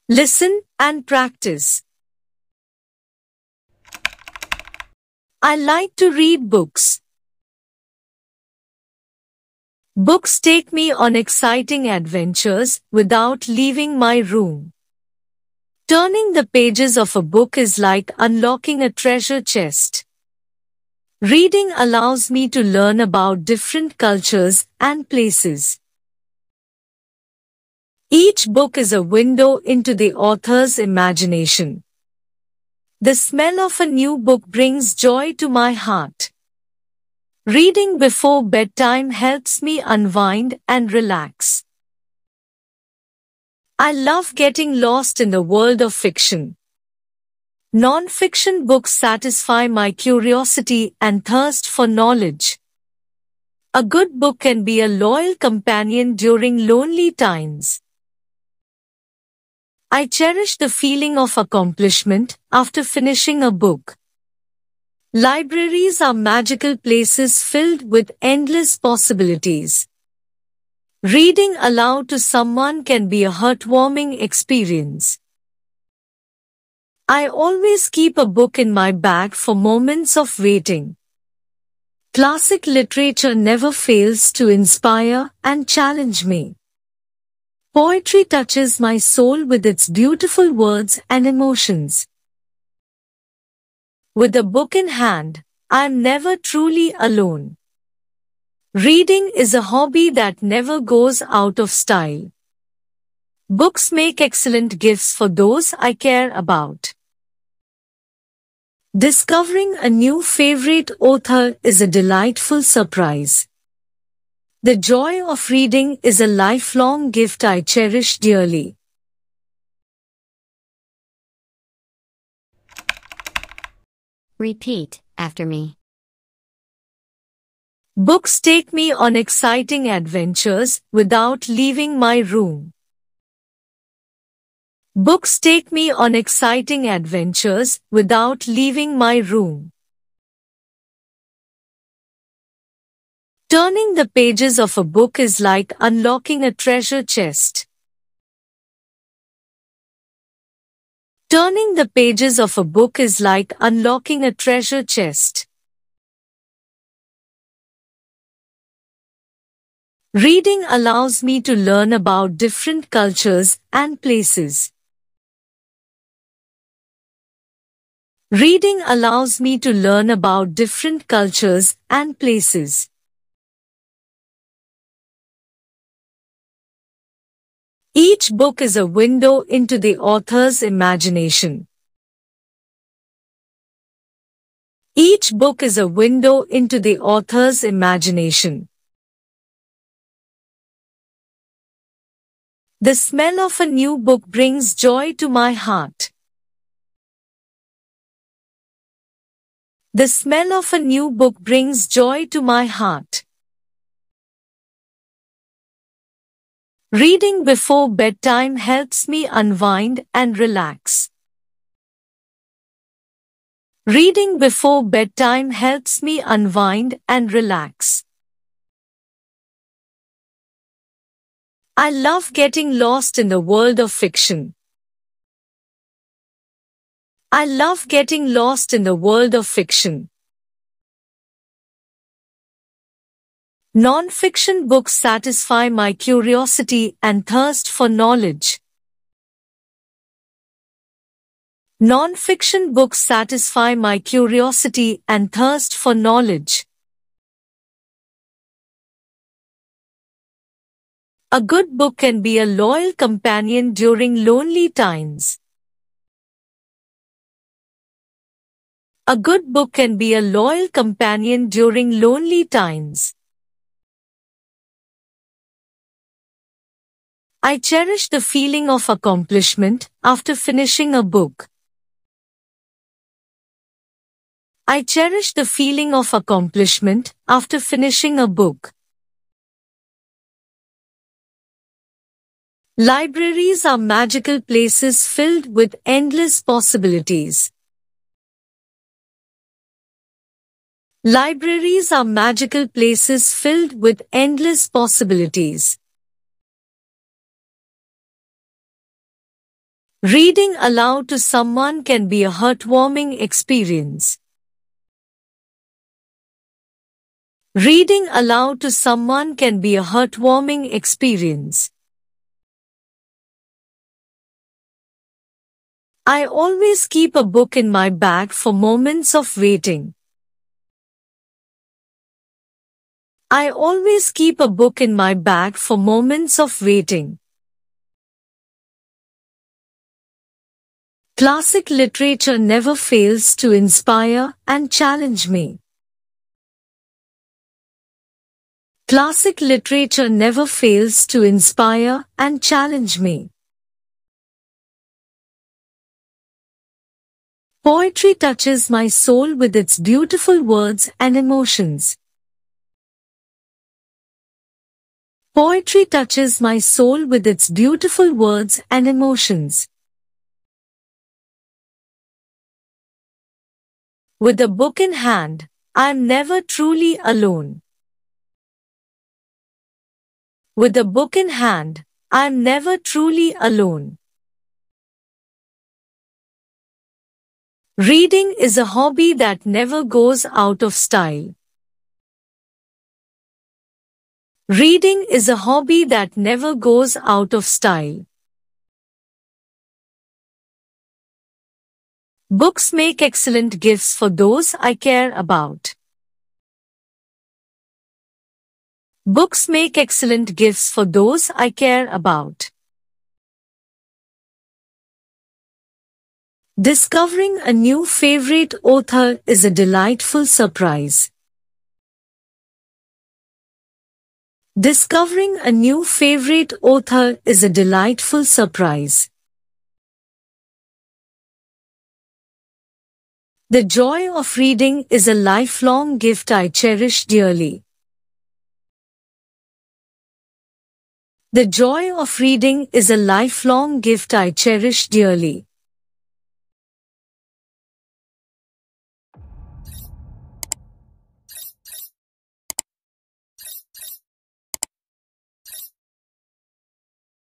Listen and practice. I like to read books. Books take me on exciting adventures without leaving my room. Turning the pages of a book is like unlocking a treasure chest. Reading allows me to learn about different cultures and places. Each book is a window into the author's imagination. The smell of a new book brings joy to my heart. Reading before bedtime helps me unwind and relax. I love getting lost in the world of fiction. Non-fiction books satisfy my curiosity and thirst for knowledge. A good book can be a loyal companion during lonely times. I cherish the feeling of accomplishment after finishing a book. Libraries are magical places filled with endless possibilities. Reading aloud to someone can be a heartwarming experience. I always keep a book in my bag for moments of waiting. Classic literature never fails to inspire and challenge me. Poetry touches my soul with its beautiful words and emotions. With a book in hand, I am never truly alone. Reading is a hobby that never goes out of style. Books make excellent gifts for those I care about. Discovering a new favorite author is a delightful surprise. The joy of reading is a lifelong gift I cherish dearly. Repeat after me. Books take me on exciting adventures without leaving my room. Books take me on exciting adventures without leaving my room. Turning the pages of a book is like unlocking a treasure chest. Turning the pages of a book is like unlocking a treasure chest. Reading allows me to learn about different cultures and places. Reading allows me to learn about different cultures and places. Each book is a window into the author's imagination. Each book is a window into the author's imagination. The smell of a new book brings joy to my heart. The smell of a new book brings joy to my heart. Reading before bedtime helps me unwind and relax. Reading before bedtime helps me unwind and relax. I love getting lost in the world of fiction. I love getting lost in the world of fiction. Non-fiction books satisfy my curiosity and thirst for knowledge. Non-fiction books satisfy my curiosity and thirst for knowledge. A good book can be a loyal companion during lonely times. A good book can be a loyal companion during lonely times. I cherish the feeling of accomplishment after finishing a book. I cherish the feeling of accomplishment after finishing a book. Libraries are magical places filled with endless possibilities. Libraries are magical places filled with endless possibilities. Reading aloud to someone can be a heartwarming experience. Reading aloud to someone can be a heartwarming experience. I always keep a book in my bag for moments of waiting. I always keep a book in my bag for moments of waiting. Classic literature never fails to inspire and challenge me. Classic literature never fails to inspire and challenge me. Poetry touches my soul with its beautiful words and emotions. Poetry touches my soul with its beautiful words and emotions. With a book in hand, I am never truly alone. With a book in hand, I am never truly alone. Reading is a hobby that never goes out of style. Reading is a hobby that never goes out of style. Books make excellent gifts for those I care about. Books make excellent gifts for those I care about. Discovering a new favorite author is a delightful surprise. Discovering a new favorite author is a delightful surprise. The joy of reading is a lifelong gift I cherish dearly. The joy of reading is a lifelong gift I cherish dearly.